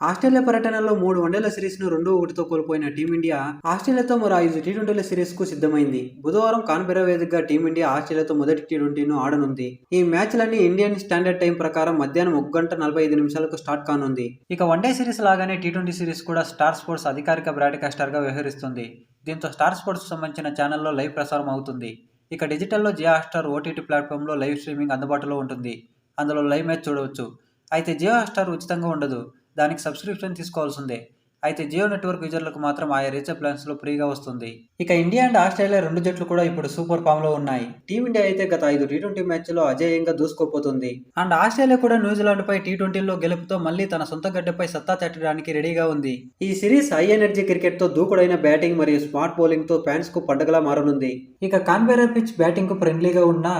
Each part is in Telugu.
ఆస్ట్రేలియా పర్యటనలో 3 వన్డేల సిరీస్ను 2-1తో కోల్పోయిన టీమిండియా ఆస్ట్రేలియాతో మరో 5 టీ20ల సిరీస్కు సిద్ధమైంది. బుధవారం కాన్బెర్రా వేదికగా టీమిండియా ఆస్ట్రేలియాతో మొదటి టీ20ను ఆడనుంది. ఈ మ్యాచ్లన్నీ ఇండియన్ స్టాండర్డ్ టైం ప్రకారం మధ్యాహ్నం 1:45 స్టార్ట్ కానుంది. ఇక వన్డే సిరీస్ లాగానే టీ20 సిరీస్ కూడా స్టార్ స్పోర్ట్స్ అధికారిక బ్రాడ్కాస్టర్గా వ్యవహరిస్తుంది. దీంతో స్టార్ స్పోర్ట్స్ సంబంధించిన ఛానల్లో లైవ్ ప్రసారం అవుతుంది. ఇక డిజిటల్లో జియో హాట్‌స్టార్ ఓటీటీ ప్లాట్ఫామ్లో లైవ్ స్ట్రీమింగ్ అందుబాటులో ఉంటుంది. అందులో లైవ్ మ్యాచ్ చూడవచ్చు. అయితే జియో హాట్‌స్టార్ ఉచితంగా ఉండదు. దానికి సబ్స్క్రిప్షన్ తీసుకోవాల్సిందే. అయితే జియో నెట్వర్క్ యూజర్లకు మాత్రం ఆయా రీఛార్జ్ ప్లాన్స్లో ఫ్రీగా వస్తుంది. ఇక ఇండియా అండ్ ఆస్ట్రేలియా రెండు జట్లు కూడా ఇప్పుడు సూపర్ ఫామ్లో ఉన్నాయి. టీమిండియా అయితే గత 5 టీ20 మ్యాచ్ల్లో అజేయంగా దూసుకుపోతుంది. అండ్ ఆస్ట్రేలియా కూడా న్యూజిలాండ్పై టీ20లో గెలుపుతో మళ్లీ తన సొంత గడ్డపై సత్తా చాటడానికి రెడీగా ఉంది. ఈ సిరీస్ హై ఎనర్జీ క్రికెట్తో దూకుడైన బ్యాటింగ్ మరియు స్మార్ట్ బౌలింగ్తో ఫ్యాన్స్కు పండగలా మారనుంది. ఇక కాన్బెర్రా పిచ్ బ్యాటింగ్కు ఫ్రెండ్లీగా ఉన్న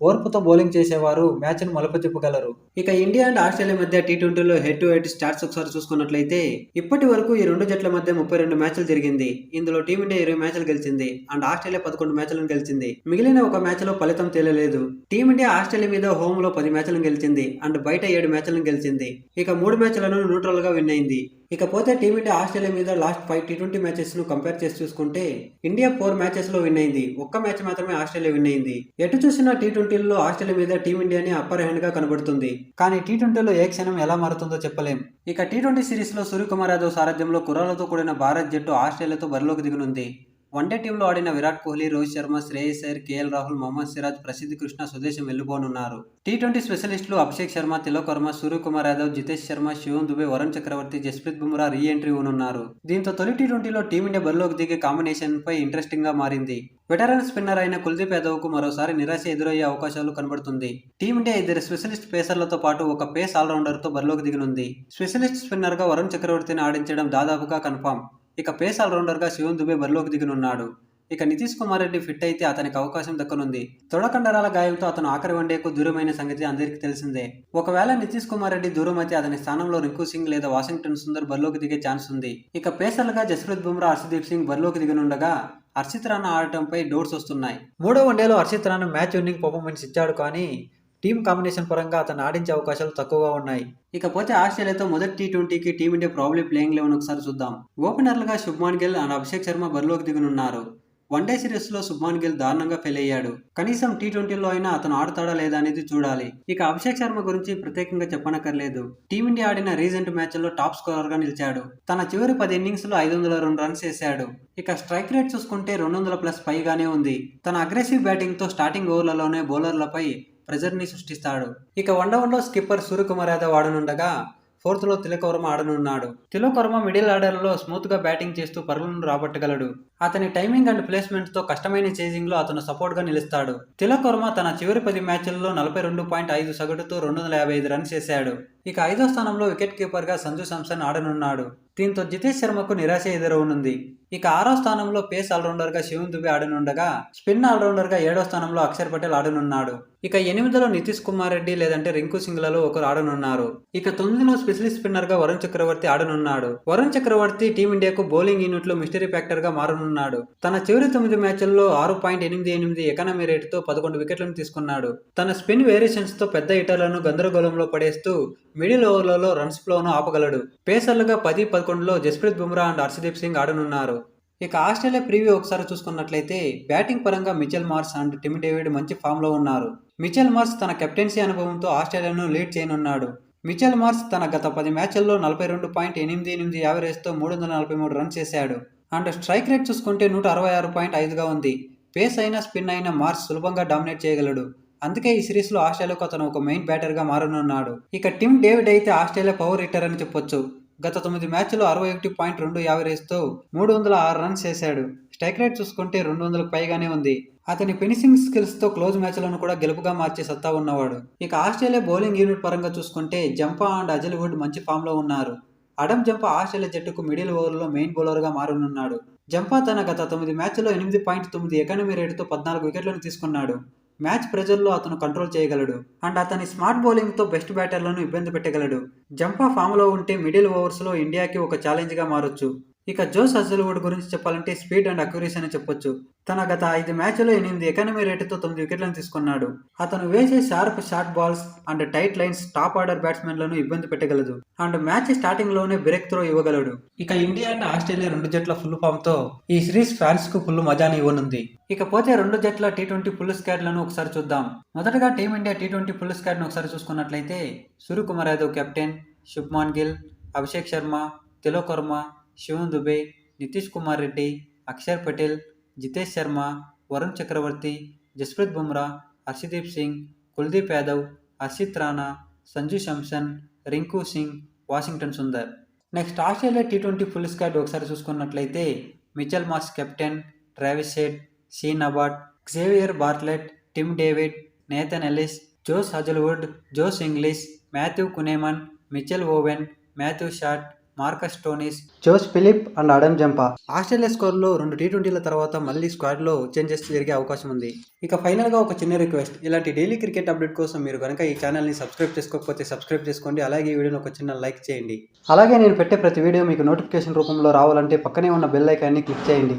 ఓర్పుతో బౌలింగ్ చేసేవారు మ్యాచ్ను మలుపు తిప్పగలరు. ఇక ఇండియా అండ్ ఆస్ట్రేలియా మధ్య టీ20లో హెడ్ టు హెడ్ స్టాట్స్ ఒకసారి చూసుకున్నట్లయితే ఇప్పటి వరకు ఈ రెండు జట్ల మధ్య 32 మ్యాచ్లు జరిగింది. ఇందులో టీమిండియా 20 మ్యాచ్లు గెలిచింది అండ్ ఆస్ట్రేలియా 11 మ్యాచ్లను గెలిచింది. మిగిలిన ఒక మ్యాచ్లో ఫలితం తేలలేదు. టీమిండియా ఆస్ట్రేలియా మీద హోమ్లో 10 మ్యాచ్లను గెలిచింది అండ్ బయట 7 మ్యాచ్లను గెలిచింది. ఇక 3 మ్యాచ్లను న్యూట్రల్ గా విన్ అయింది. ఇకపోతే టీమిండియా ఆస్ట్రేలియా మీద లాస్ట్ 5 టీ20 మ్యాచెస్ ను కంపేర్ చేసి చూసుకుంటే ఇండియా 4 మ్యాచెస్ లో విన్ అయింది. ఒక్క మ్యాచ్ మాత్రమే ఆస్ట్రేలియా విన్ అయింది. ఎటు చూసినా టీ20లో ఆస్ట్రేలియా మీద టీమిండియాని అప్పర్ హ్యాండ్ గా కనబడుతుంది. కానీ టీ20లో ఏ క్షణం ఎలా మారుతుందో చెప్పలేం. ఇక టీ20 సిరీస్ లో సూర్యకుమార్ యాదవ్ సారథ్యంలో కుర్రాలతో కూడిన భారత్ జట్టు ఆస్ట్రేలియాతో బరిలోకి దిగనుంది. వన్డే టీంలో ఆడిన విరాట్ కోహ్లీ, రోహిత్ శర్మ, శ్రేయస్ అయ్యర్, కేఎల్ రాహుల్, మొహమ్మద్ సిరాజ్, ప్రసిద్ధ్ కృష్ణ స్వదేశం వెళ్లిపోనున్నారు. టీ20 స్పెషలిస్టులు అభిషేక్ శర్మ, తిలక్ వర్మ, సూర్యకుమార్ యాదవ్, జితేష్ శర్మ, శివం దుబే, వరుణ్ చక్రవర్తి, జస్ప్రీత్ బుమ్రా రీ ఎంట్రీ ఉన్నారు. దీంతో తొలి టీ20లో టీమిండియా బరిలోకి దిగే కాంబినేషన్ పై ఇంట్రెస్టింగ్ గా మారింది. వెటరన్ స్పిన్నర్ అయిన కుల్దీప్ యాదవ్ కు మరోసారి నిరాశ ఎదురయ్యే అవకాశాలు కనబడుతుంది. టీమిండియా 2 స్పెషలిస్ట్ పేసర్లతో పాటు ఒక పేస్ ఆల్రౌండర్ తో బరిలోకి దిగనుంది. స్పెషలిస్ట్ స్పిన్నర్ గా వరుణ్ చక్రవర్తిని ఆడించడం దాదాపుగా కన్ఫామ్. ఇక పేస్ ఆల్రౌండర్ గా శివం దుబే బరిలోకి దిగనున్నాడు. ఇక నితీష్ కుమార్ రెడ్డి ఫిట్ అయితే అతనికి అవకాశం దక్కనుంది. తొడకండరాల గాయంతో అతను ఆఖరి వన్డేకు దూరమైన సంగతి అందరికీ తెలిసిందే. ఒకవేళ నితీష్ కుమార్ రెడ్డి దూరం అయితే అతని స్థానంలో రింకు సింగ్ లేదా వాషింగ్టన్ సుందర్ బరిలోకి దిగే ఛాన్స్ ఉంది. ఇక పేసర్లుగా జస్ప్రీత్ బుమ్రా, హర్షదీప్ సింగ్ బరిలోకి దిగనుండగా హర్షిత్ రాణా ఆడటంపై డౌట్స్ వస్తున్నాయి. 3వ వన్డేలో Harshit Rana match winning performance ఇచ్చాడు, కానీ టీమ్ కాంబినేషన్ పరంగా అతను ఆడించే అవకాశాలు తక్కువగా ఉన్నాయి. ఇకపోతే ఆస్ట్రేలియాతో మొదటి టీ20కి టీమిండియా ప్రాబ్లీ ప్లేయింగ్ 11 ఒకసారి చూద్దాం. ఓపెనర్లుగా శుభ్మాన్ గిల్ అండ్ అభిషేక్ శర్మ బరిలోకి దిగనున్నారు. వన్డే సిరీస్ లో శుభ్మాన్ గిల్ దారుణంగా ఫెయిల్ అయ్యాడు. కనీసం టీ20లో అయినా అతను ఆడతాడా లేదా అనేది చూడాలి. ఇక అభిషేక్ శర్మ గురించి ప్రత్యేకంగా చెప్పనక్కర్లేదు. టీమిండియా ఆడిన రీసెంట్ మ్యాచ్ల్లో టాప్ స్కోరర్ గా నిలిచాడు. తన చివరి 10 ఇన్నింగ్స్ లో 502 రన్స్ చేశాడు. ఇక స్ట్రైక్ రేట్ చూసుకుంటే 200+ పైగానే ఉంది. తన అగ్రెసివ్ బ్యాటింగ్ తో స్టార్టింగ్ ఓవర్లలోనే బౌలర్లపై ప్రెజర్ ని సృష్టిస్తాడు. ఇక వన్డౌన్లో స్కిప్పర్ సూర్యకుమార్ యాదవ్ ఆడనుండగా 4th లో తిలక్ వర్మ ఆడనున్నాడు. తిలక్ వర్మ మిడిల్ ఆర్డర్ లో స్మూత్ గా బ్యాటింగ్ చేస్తూ పరుగులను రాబట్టగలడు. అతని టైమింగ్ అండ్ ప్లేస్మెంట్ తో కష్టమైన చేజింగ్ లో అతను సపోర్ట్ గా నిలుస్తాడు. తిలక్ వర్మ తన చివరి 10 మ్యాచ్ల్లో 42.5 సగటుతో 255 రన్స్ చేశాడు. ఇక 5వ స్థానంలో వికెట్ కీపర్ గా సంజు శాంసన్ ఆడనున్నాడు. దీంతో జితేష్ శర్మకు నిరాశ ఎదురవనుంది. ఇక 6వ స్థానంలో పేస్ ఆల్రౌండర్ గా శివం దుబే ఆడనుండగా స్పిన్ ఆల్రౌండర్ గా 7వ స్థానంలో అక్షర్ పటేల్ ఆడనున్నాడు. ఇక 8లో నితీష్ కుమార్ రెడ్డి లేదంటే రింకు సింగ్ లలో ఒకరు ఆడనున్నారు. ఇక 9లో స్పెషలిస్ట్ స్పిన్నర్ గా వరుణ్ చక్రవర్తి ఆడనున్నాడు. వరుణ్ చక్రవర్తి టీమిండియాకు బౌలింగ్ యూనిట్ లో మిస్టరీ ఫ్యాక్టర్ గా మారనున్నాడు. తన చివరి 9 మ్యాచ్ల్లో 6.88 ఎకానమీ రేటుతో 11 వికెట్లను తీసుకున్నాడు. తన స్పిన్ వేరియేషన్స్ తో పెద్ద హిట్టర్లను గందరగోళంలో పడేస్తూ మిడిల్ ఓవర్లలో రన్స్ ఫ్లోను ఆపగలడు. పేసర్లుగా 10-11లో జస్ప్రీత్ బుమ్రా అండ్ హర్షదీప్ సింగ్ ఆడనున్నారు. ఇక ఆస్ట్రేలియా ప్రీవ్యూ ఒకసారి చూసుకున్నట్లయితే బ్యాటింగ్ పరంగా Mitchell Marsh and Tim David మంచి ఫామ్ లో ఉన్నారు. మిచెల్ మార్ష్ తన కెప్టెన్సీ అనుభవంతో ఆస్ట్రేలియాను లీడ్ చేయనున్నాడు. మిచెల్ మార్ష్ తన గత 10 మ్యాచ్ల్లో 42.88 యావరేజ్తో 343 రన్స్ చేశాడు. అండ్ స్ట్రైక్ రేట్ చూసుకుంటే 166.5గా ఉంది. పేస్ అయినా స్పిన్ అయినా మార్ష్ సులభంగా డామినేట్ చేయగలడు. అందుకే ఈ సిరీస్ లో ఆస్ట్రేలియాకు అతను ఒక మెయిన్ బ్యాటర్ గా మారనున్నాడు. ఇక టిమ్ డేవిడ్ అయితే ఆస్ట్రేలియా పవర్ హిట్టర్ అని చెప్పొచ్చు. గత 9 మ్యాచ్ల్లో 61.2 యావరేజ్తో 306 రన్స్ చేశాడు. స్ట్రైక్ రేట్ చూసుకుంటే 200కు పైగానే ఉంది. అతని ఫినిషింగ్ స్కిల్స్ తో క్లోజ్ మ్యాచ్లను కూడా గెలుపుగా మార్చే సత్తా ఉన్నవాడు. ఇక ఆస్ట్రేలియా బౌలింగ్ యూనిట్ పరంగా చూసుకుంటే జంపా అండ్ అజల్ వుడ్ మంచి ఫామ్ లో ఉన్నారు. అడమ్ జంపా ఆస్ట్రేలియా జట్టుకు మిడిల్ ఓవర్లో మెయిన్ బౌలర్ గా మారనున్నాడు. జంపా తన గత 9 మ్యాచ్ల్లో 8.9 ఎకానమీ రేటుతో 14 వికెట్లను తీసుకున్నాడు. మ్యాచ్ ప్రెజర్లో అతను కంట్రోల్ చేయగలడు అండ్ అతని స్మార్ట్ బౌలింగ్తో బెస్ట్ బ్యాటర్లను ఇబ్బంది పెట్టగలడు. జంపా ఫామ్లో ఉంటే మిడిల్ ఓవర్స్లో ఇండియాకి ఒక ఛాలెంజ్గా మారొచ్చు. ఇక జోస్ హజల్వుడ్ గురించి చెప్పాలంటే స్పీడ్ అండ్ అక్యురసీ అని చెప్పొచ్చు. తన గత 5 మ్యాచ్లో 8 ఎకానమీ రేటుతో 9 వికెట్లను తీసుకున్నాడు. అతను వేసే sharp short balls and tight lines top order బ్యాట్స్మెన్లను ఇబ్బంది పెట్టగలదు అండ్ మ్యాచ్ స్టార్టింగ్ లోనే బ్రేక్ త్రో ఇవ్వగలడు. ఇక ఇండియా అండ్ ఆస్ట్రేలియా 2 జట్ల ఫుల్ ఫామ్ తో ఈ సిరీస్ ఫ్యాన్స్ కు ఫుల్ మజాని ఇవ్వనుంది. ఇకపోతే 2 జట్ల టీ20 ఫుల్ స్క్వాడ్లను ఒకసారి చూద్దాం. మొదటగా టీమిండియా టీ20 ఫుల్ స్క్వాడ్ను ఒకసారి చూసుకున్నట్లయితే Suryakumar Yadav captain, Shubman Gill, Abhishek Sharma, Tilak Varma, Shivam Dube, Nitish Kumar Reddy, Axar Patel, Jitesh Sharma, Varun Chakravarthy, Jasprit Bumrah, Harshdeep Singh, Kuldeep Yadav, Harshit Rana, Sanju Samson, Rinku Singh, Washington Sundar. Next Australia T20 full squad ఒకసారి చూసుకున్నట్లయితే Mitchell Marsh captain, Travis Head, Sean Abbott, Xavier Bartlett, Tim David, Nathan Ellis, Josh Hazlewood, Josh Inglis, Matthew Kuhnemann, Mitchell Owen, Matthew Short, Marcus Stoinis, Jose Philippe and Adam Zampa. Australia స్కోర్లో 2 టీ20ల తర్వాత మళ్ళీ స్క్వాడ్లో చేంజెస్ జరిగే అవకాశం ఉంది. ఇక ఫైనల్గా ఒక చిన్న రిక్వెస్ట్, ఇలాంటి డైలీ క్రికెట్ అప్డేట్ కోసం మీరు కనుక ఈ ఛానల్ని సబ్స్క్రైబ్ చేసుకోకపోతే సబ్స్క్రైబ్ చేసుకోండి. అలాగే ఈ వీడియోని ఒక చిన్న లైక్ చేయండి. అలాగే నేను పెట్టే ప్రతి వీడియో మీకు నోటిఫికేషన్ రూపంలో రావాలంటే పక్కనే ఉన్న బెల్ ఐకాన్ని క్లిక్ చేయండి.